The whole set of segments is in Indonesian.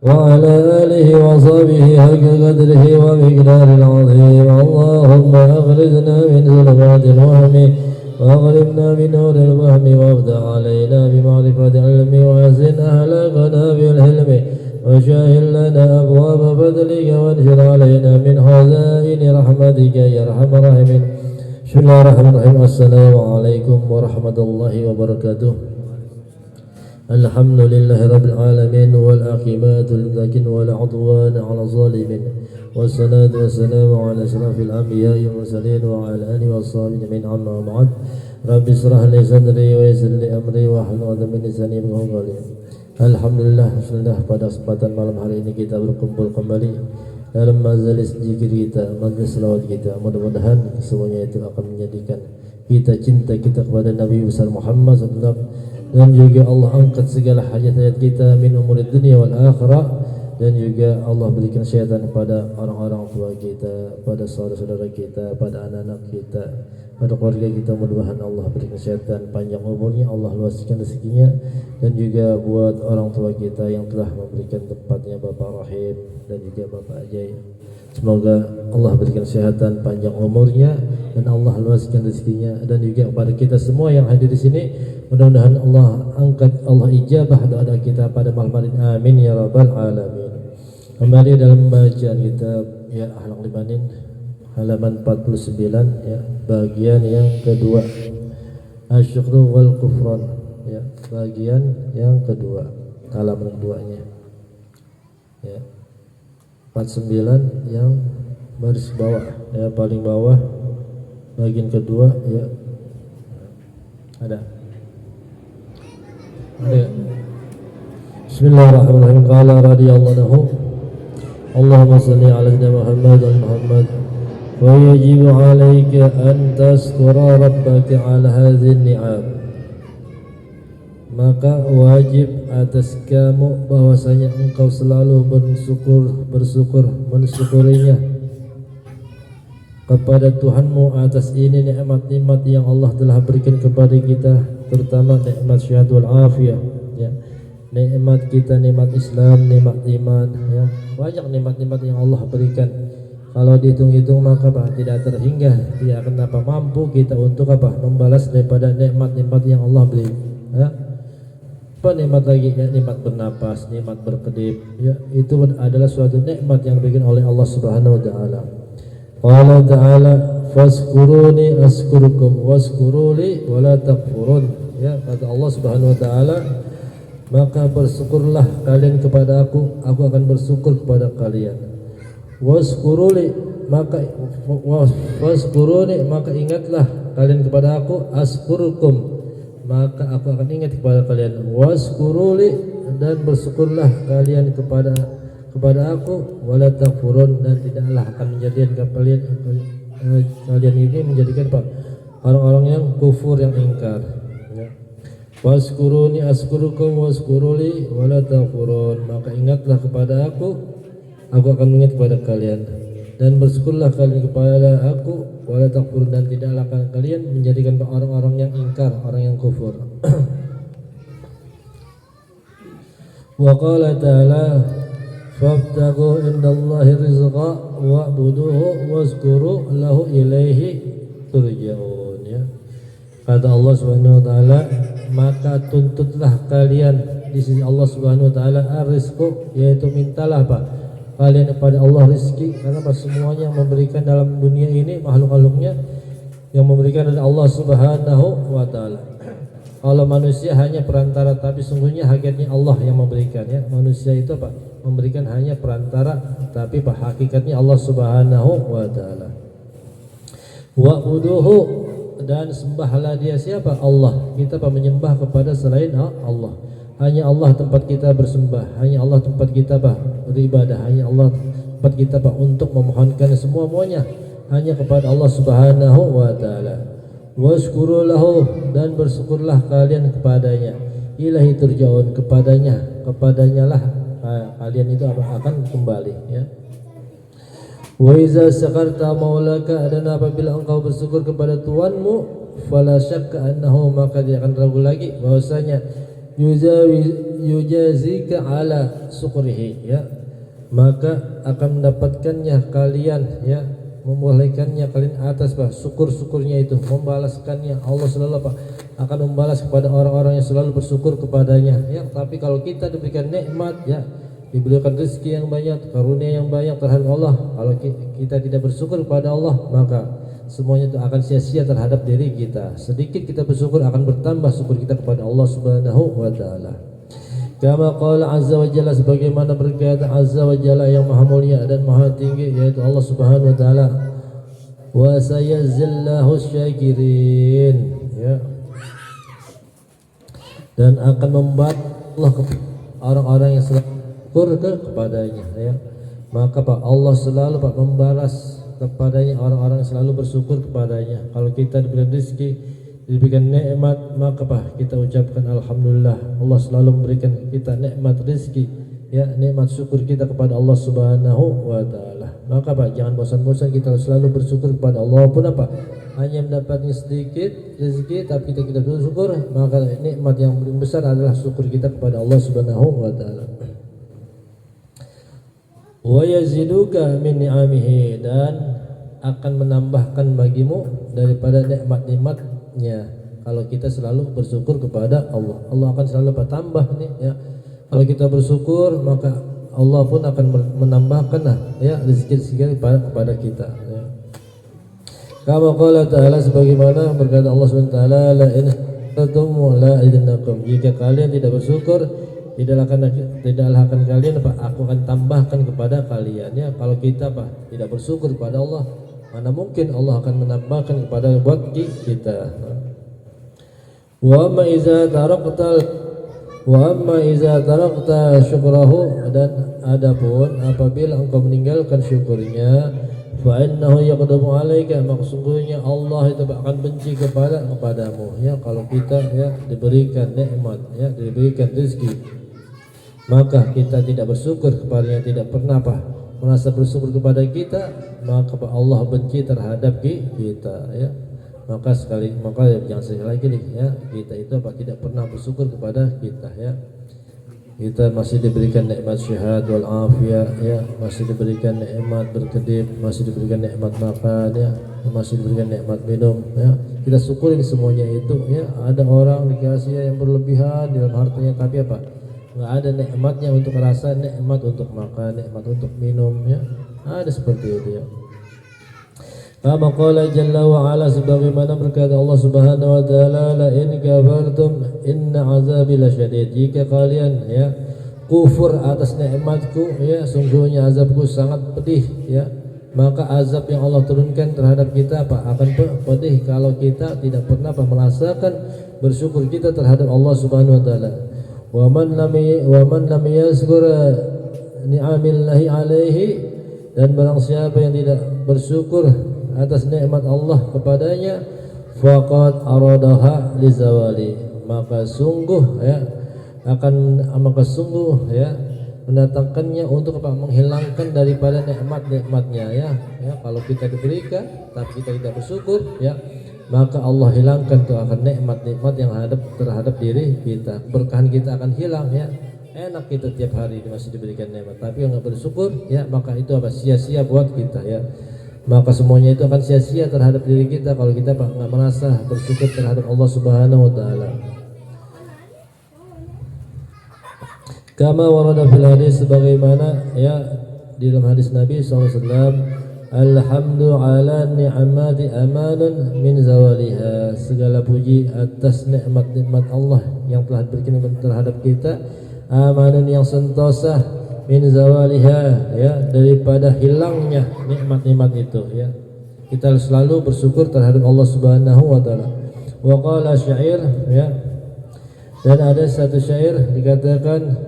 وعلى آله وصحبه حق قدره ومقدار العظيم. اللهم أخرجنا من ظلمات الوهم وأغرقنا من نور الوهم وافتح علينا بمعرفة العلم وأحسن أخلاقنا بالحلم وسهل لنا أبواب فضلك وانشر علينا من خزائن رحمتك يا أرحم الراحمين. بسم الله الرحمن الرحيم. السلام عليكم ورحمة الله وبركاته. الحمد لله رب العالمين والعاقبة للمتقين ولا عدوان على الظالمين والصلاة والسلام على أشرف الأنبياء والمرسلين وعلى آله وصحبه أجمعين. أما بعد. رب اشرح لي صدري ويسر لي أمري واحلل عقدة من لساني يفقهوا قولي. Alhamdulillah, pada kesempatan malam hari ini kita berkumpul kembali dalam majelis zikir kita, majelis selawat kita. Mudah-mudahan semuanya itu akan menjadikan kita cinta kita kepada Nabi besar Muhammad SAW, dan juga Allah angkat segala hajat-hajat kita min umur dunia wal akhirah, dan juga Allah berikan kesehatan kepada orang-orang tua kita, pada saudara-saudara kita, pada anak-anak kita, pada keluarga kita. Mudah-mudahan Allah berikan kesehatan, panjang umurnya, Allah luaskan rezekinya, dan juga buat orang tua kita yang telah memberikan tempatnya Bapak Rahim dan juga Bapak Ajay. Semoga Allah berikan kesehatan, panjang umurnya, dan Allah luaskan rezekinya, dan juga kepada kita semua yang hadir di sini. Mudah-mudahan Allah angkat, Allah ijabah doa kita pada malam hari ini. Amin ya rabbal alamin. Kembali dalam bacaan kitab ya Akhlaqul Imanin halaman 49 ya, bagian yang kedua, Asyukru wal Kufran ya, bagian yang kedua, halaman keduanya ya, 49 yang baris bawah ya, paling bawah bagian kedua ya. Ada ya. Bismillahirrahmanirrahim. Qala radhiyallahu anhu, Allahumma salli ala sayyidina Muhammad wa Muhammad. Wa yajibu 'alaika an tashkura rabbaka 'ala hadhihi ni'am. Maka wajib atas kamu bahwasanya engkau selalu mensyukurinya kepada Tuhanmu atas ini nikmat-nikmat yang Allah telah berikan kepada kita, terutama nikmat syahadul afiyah ya, nikmat kita, nikmat Islam, nikmat iman ya. Banyak nikmat-nikmat yang Allah berikan, kalau dihitung-hitung maka tidak terhingga, tidak akan mampu kita untuk membalas daripada nikmat-nikmat yang Allah beri ya. Apa nikmat lagi ya? Nikmat bernapas, nikmat berkedip ya, itu adalah suatu nikmat yang diberikan oleh Allah Subhanahu wa taala. Qala ta'ala fazkuruni azkurukum wazkuruli wala takfurun ya, kata Allah Subhanahu wa taala, maka bersyukurlah kalian kepada aku akan bersyukur kepada kalian. Wazkuruli maka ingatlah kalian kepada aku, azkurukum maka aku akan ingat kepada kalian. Wazkuruli dan bersyukurlah kalian kepada aku, wala takfurun dan tidaklah akan menjadikan kalian ini menjadikan orang-orang yang kufur, yang ingkar ya. Wazkuruni azkurukum wazkuruli wala takfurun, maka ingatlah kepada aku akan ingat kepada kalian, dan bersyukurlah kalian kepada aku, wala takfurun dan tidaklah akan kalian menjadikan orang-orang yang ingkar, orang yang kufur. Wa qala ta'ala fabtaghu indallahi rizqa wa'buduhu wazkuru lahu ilaihi turja'un ya. Kata Allah Subhanahu wa taala, maka tuntutlah kalian di sisi Allah Subhanahu wa taala ar-rizqu, yaitu mintalah kalian kepada Allah rezeki, karena semuanya yang memberikan dalam dunia ini, makhluk-makhluknya yang memberikan adalah Allah Subhanahu wa taala. Kalau manusia hanya perantara, tapi sungguhnya hakikatnya Allah yang memberikan ya. Manusia itu memberikan hanya perantara, tapi hakikatnya Allah Subhanahu wa taala. Wa'buduhu dan sembahlah dia, siapa? Allah. Kita menyembah kepada selain Allah. Hanya Allah tempat kita bersembah, hanya Allah tempat kita beribadah, hanya Allah tempat kita untuk memohonkan semuanya hanya kepada Allah Subhanahu wa taala. Wazkuru lahu dan bersyukurlah kalian kepadanya, ilahi turja'un, kepadanya lah kalian itu akan kembali ya. Wa iza syakarta maulaka, dan apabila engkau bersyukur kepada Tuhanmu, fala syakka annahu, maka dia akan ragu lagi bahwasanya yujazika ala syukrihi, ya, maka akan mendapatkannya kalian, ya, membolehkannya kalian atas syukur-syukurnya itu, membalaskannya. Allah selalu akan membalas kepada orang-orang yang selalu bersyukur kepadanya, ya. Tapi kalau kita diberikan nikmat, ya, diberikan rezeki yang banyak, karunia yang banyak terhadap Allah, kalau kita tidak bersyukur kepada Allah, maka semuanya itu akan sia-sia terhadap diri kita. Sedikit kita bersyukur akan bertambah syukur kita kepada Allah Subhanahu wa taala. Kama qala azza wa jalla, sebagaimana berkata azza wa jalla yang maha mulia dan maha tinggi, yaitu Allah Subhanahu wa taala, wa sayazzillahu syakirin, ya, dan akan membuat Allah orang-orang yang selalu bersyukur kepadanya, ya. Maka Allah selalu membalas kepadanya orang-orang yang selalu bersyukur kepadanya. Kalau kita diberikan rezeki, diberikan nikmat, maka kita ucapkan alhamdulillah. Allah selalu memberikan kita nikmat rezeki, ya, nikmat syukur kita kepada Allah Subhanahu wa taala. Maka jangan bosan-bosan kita selalu bersyukur kepada Allah, walaupun hanya mendapatkan sedikit rezeki tapi kita bersyukur, maka nikmat yang paling besar adalah syukur kita kepada Allah Subhanahu wa taala. Wa yaziduka min ni'amihi, dan akan menambahkan bagimu daripada nikmat-nikmatnya kalau kita selalu bersyukur kepada Allah. Allah akan selalu bertambah nih, ya. Kalau kita bersyukur, maka Allah pun akan menambahkan, ya, rezeki kepada kita, ya. Kama qala ta'ala, sebagaimana berkata Allah Subhanahu wa taala, la in tatum la idnakum, jika kalian tidak bersyukur, tidaklah akan kalian aku akan tambahkan kepada kalian, ya. Kalau kita tidak bersyukur kepada Allah, mana mungkin Allah akan menambahkan kepada buat kita. Wa amma iza tarakta syukrahu, dan adapun apabila engkau meninggalkan syukurnya, fa innahu yaqdamu alaika, maksudnya Allah itu akan benci kepadamu, ya. Kalau kita, ya, diberikan nikmat, ya, diberikan rezeki, maka kita tidak bersyukur kepadanya, tidak pernah merasa bersyukur kepada kita, maka Allah benci terhadap kita, ya. Maka jangan sekali lagi nih, ya, kita itu tidak pernah bersyukur kepada kita, ya. Kita masih diberikan nikmat sehat wal afiyah, ya, masih diberikan nikmat berkedip, masih diberikan nikmat makan, ya, masih diberikan nikmat minum, ya. Kita syukurin semuanya itu, ya. Ada orang dikasih yang berlebihan dalam hartanya, tapi nggak ada nikmatnya untuk rasa, nikmat untuk makan, nikmat untuk minum, ya. Ada seperti itu, ya. Kama qala jalla wa ala, sebagaimana berkata Allah Subhanahu wa taala, la in kafartum inna azabi lasyadid, jika kalian, ya, kufur atas nikmatku, ya, sungguhnya azabku sangat pedih, ya. Maka azab yang Allah turunkan terhadap kita akan pedih kalau kita tidak pernah merasakan bersyukur kita terhadap Allah Subhanahu wa taala. Wa man lam yazkur ni'amillahi alaihi, dan barang siapa yang tidak bersyukur atas nikmat Allah kepadanya, faqad aradaha lizawali, maka sungguh, ya, mendatangkannya untuk menghilangkan daripada nikmatnya, ya. Kalau kita diberikan tapi kita tidak bersyukur, ya, maka Allah hilangkan tuh akan nikmat-nikmat yang terhadap diri kita. Berkahan kita akan hilang, ya. Enak kita tiap hari masih diberikan nikmat, tapi yang nggak bersyukur, ya, maka itu sia-sia buat kita, ya. Maka semuanya itu akan sia-sia terhadap diri kita kalau kita nggak merasa bersyukur terhadap Allah Subhanahu wa taala. Kama warada fil hadis, sebagaimana, ya, di dalam hadis Nabi SAW, alhamdu ala ni'mati amanun min zawaliha, segala puji atas nikmat-nikmat Allah yang telah diberikan terhadap kita, amanun yang sentosa, min zawaliha, ya, daripada hilangnya nikmat-nikmat itu, ya. Kita selalu bersyukur terhadap Allah Subhanahu wa taala. Wa qala syair, ya, dan ada satu syair dikatakan,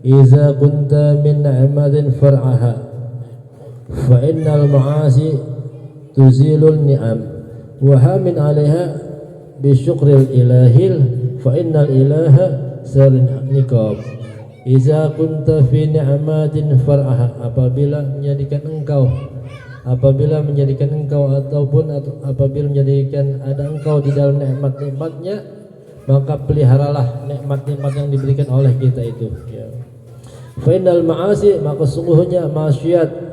iza kunta min ni'matin far'aha fa innal ma'asi tuzilul ni'am wa hamin 'alaiha bi syukril ilahil fa innal ilaha sarin niqab. Iza kunta fi ni'matin far'aha, apabila menjadikan engkau ataupun apabila menjadikan ada engkau di dalam nikmat-nikmatnya, maka peliharalah nikmat-nikmat yang diberikan oleh kita itu ya. Fa innal ma'asi, maka sungguhnya maksiat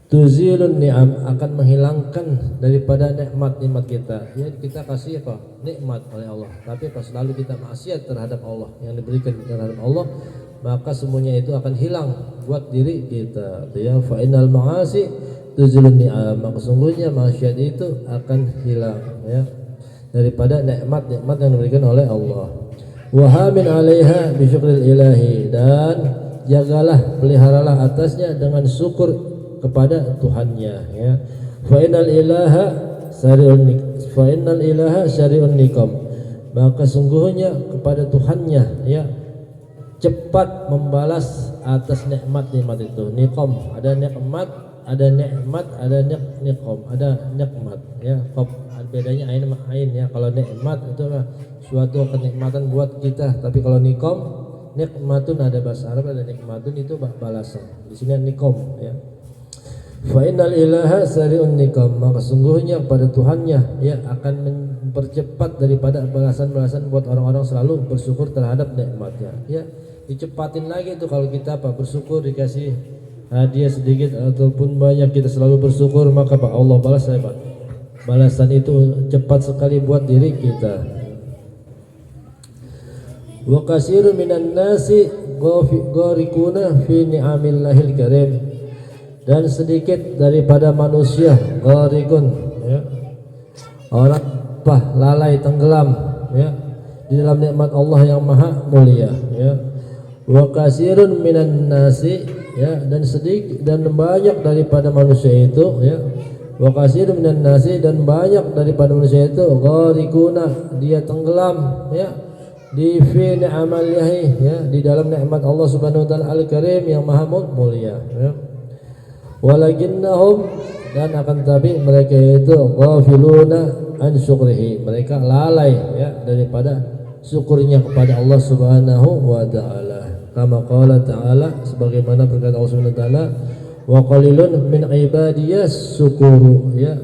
tuzilun ni'am, akan menghilangkan daripada nikmat-nikmat kita ya. Kita kasih apa? Nikmat oleh Allah, tapi pas selalu kita maksiat terhadap Allah yang diberikan terhadap Allah, maka semuanya itu akan hilang buat diri kita ya. Fa innal ma'asi tuzilun ni'am, maka sungguhnya maksiat itu akan hilang ya daripada nikmat-nikmat yang diberikan oleh Allah. Wa hamin 'alaiha bi syukril ilahi, dan jagalah, peliharalah atasnya dengan syukur kepada Tuhannya ya. Fa innal ilaha syari'un niqam, maka sungguhnya kepada Tuhannya ya cepat membalas atas nikmat-nikmat itu. Niqam, ada nikmat, ada nikmat, ada niqam, ada nikmat ya. Bedanya ain sama ain ya. Kalau nikmat itu suatu kenikmatan buat kita, tapi kalau niqam, nikmatun ada bahasa Arab, ada nikmatun itu balasan. Di sini niqam ya. Fa innal ilaha sari'un niqam, maka sungguhnya pada Tuhannya ya akan mempercepat daripada balasan-balasan buat orang-orang selalu bersyukur terhadap nikmatnya ya. Dicepatin lagi itu kalau kita bersyukur, dikasih hadiah sedikit ataupun banyak, kita selalu bersyukur, maka Allah balas balasan itu cepat sekali buat diri kita. Wa katsirun minan nasi gharikuna fi ni'amillahil karim, dan sedikit daripada manusia gharikun ya, orang lalai, tenggelam ya di dalam nikmat Allah yang maha mulia ya. Wa katsirun minan nasi ya, dan sedikit dan banyak daripada manusia itu ya. Wa katsirun minan nasi, dan banyak daripada manusia itu gharikuna, dia tenggelam ya di fi ni'amalihi ya, di dalam nikmat Allah Subhanahu wa taala al-karim yang maha mulia ya. Walakinnahum, dan akan tapi mereka itu ghafiluna an syukrihi, mereka lalai ya daripada syukurnya kepada Allah Subhanahu wa taala. Kama qala ta'ala, sebagaimana berkata Allah Subhanahu wa taala, wa qalilun min ibadiyas syukuru ya,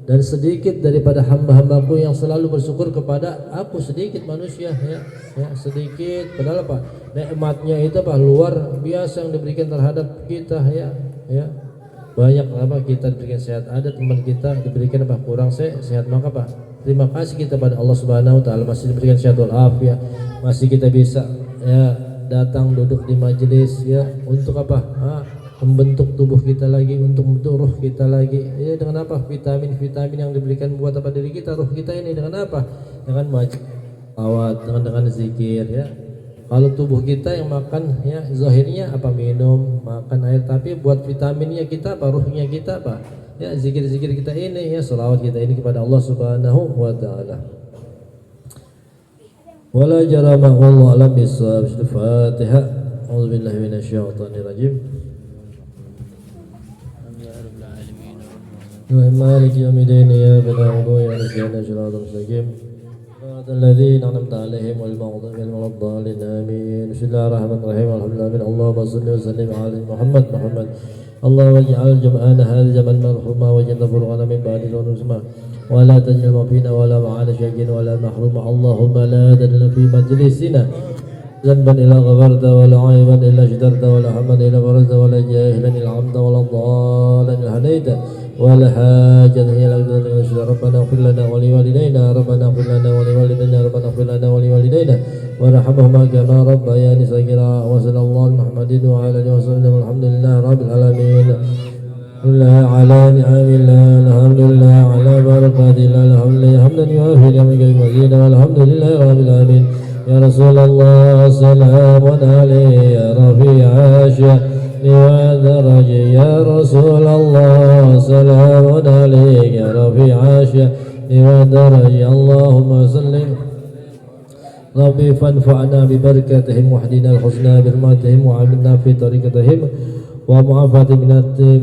dan sedikit daripada hamba-hambaku yang selalu bersyukur kepada aku. Sedikit manusia ya, sedikit, padahal apa nikmatnya itu luar biasa yang diberikan terhadap kita ya. Banyak kita diberikan sehat, ada teman kita diberikan kurang sehat, maka terima kasih kita pada Allah Subhanahu wa taala masih diberikan sehat walafiat, masih kita bisa ya datang duduk di majelis ya, untuk membentuk tubuh kita lagi, untuk membentuk ruh kita lagi ya. Dengan vitamin yang diberikan buat diri kita, ruh kita ini dengan dengan awat, dengan zikir ya. Kalau tubuh kita yang makan ya zahirnya minum, makan air, tapi buat vitaminnya kita ruhnya kita ya zikir-zikir kita ini ya, selawat kita ini kepada Allah Subhanahu wa taala. Wala jarama wallahu alam bisawab. Al-Fatihah. A'udzubillahi minasyaitonir rajim. Maliki yaumiddin, iyyaka na'budu wa iyyaka nasta'in, shiratal mustaqim, الذين أنعمت عليهم والمغضوب عليهم ولا الضالين آمين. بسم الله الرحمن الرحيم. الحمد لله. اللهم صل وسلم على محمد. اللهم اجعل جمعنا هذا جمعا مرحوما، واجعلنا فرقانا من بعد ونسما، ولا تجعل فينا ولا معنا شاكين ولا محروما. اللهم لا تدع في مجلسنا ذنبا إلا غفرت، ولا عيبا إلا سترت، ولا هما إلا فرجت، ولا جاهلا إلا علمت، ولا ضالا إلا هديت، ولا حاجة هي لك ربنا اغفر لنا ولوالدينا، ربنا اغفر لنا ولوالدينا، ربنا اغفر لنا ولوالدينا وارحمهما كما ربياني صغيرا. وصلى الله على محمد وعلى آله وسلم. والحمد لله رب العالمين. الحمد لله على نعم الله، الحمد لله على بركات الله، الحمد لله حمدا يوافي نعمك مزيدا، والحمد لله رب العالمين. يا رسول الله سلام عليه، يا رفيع عاشق ودرج، يا رسول الله سلام عليك، يا رفيع عاشق ودرج. اللهم صل ربي فانفعنا ببركتهم، واهدنا الحسنى برحمتهم، وعاملنا في طريقتهم، ومعافاة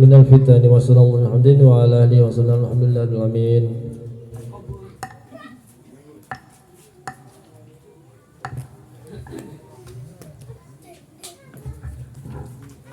من الفتن. وصلى الله عليه وسلم وعلى آله وسلم. الحمد لله رب العالمين.